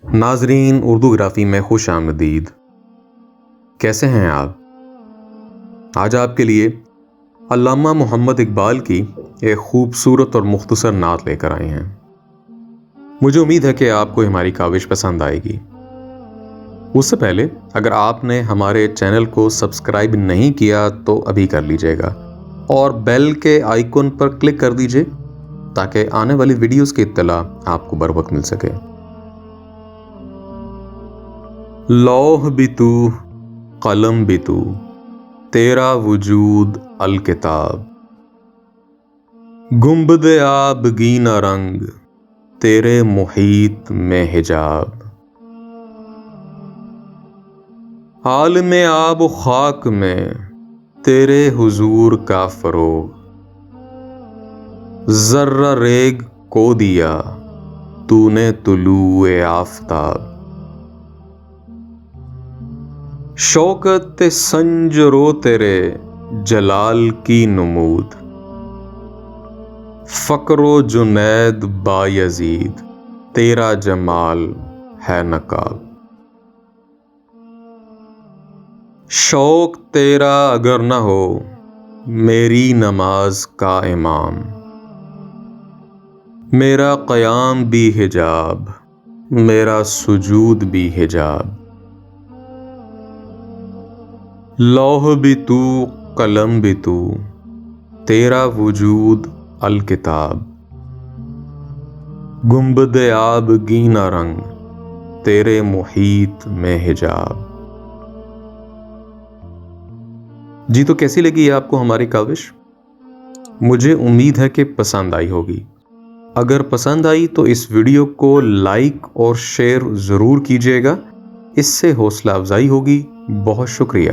ناظرین اردوگرافی میں خوش آمدید. کیسے ہیں آپ؟ آج آپ کے لیے علامہ محمد اقبال کی ایک خوبصورت اور مختصر نعت لے کر آئے ہیں. مجھے امید ہے کہ آپ کو ہماری کاوش پسند آئے گی. اس سے پہلے اگر آپ نے ہمارے چینل کو سبسکرائب نہیں کیا تو ابھی کر لیجئے گا اور بیل کے آئیکن پر کلک کر دیجئے تاکہ آنے والی ویڈیوز کی اطلاع آپ کو بر وقت مل سکے. لوح بھی تو قلم بھی تو تیرا وجود الکتاب، گنبد آب گینا رنگ تیرے محیط میں حجاب، عالم آب و خاک میں تیرے حضور کا فروغ، ذرہ ریگ کو دیا تو نے طلوع آفتاب، شوکت سنج رو تیرے جلال کی نمود، فقر و جنید بایزید تیرا جمال ہے نقاب، شوق تیرا اگر نہ ہو میری نماز کا امام، میرا قیام بھی حجاب میرا سجود بھی حجاب، لوح بھی تو قلم بھی تو تیرا وجود الکتاب، گنبد آب گینا رنگ تیرے محیط میں حجاب. جی تو کیسی لگی آپ کو ہماری کاوش؟ مجھے امید ہے کہ پسند آئی ہوگی. اگر پسند آئی تو اس ویڈیو کو لائک اور شیئر ضرور کیجیے گا، اس سے حوصلہ افزائی ہوگی. بہت شکریہ.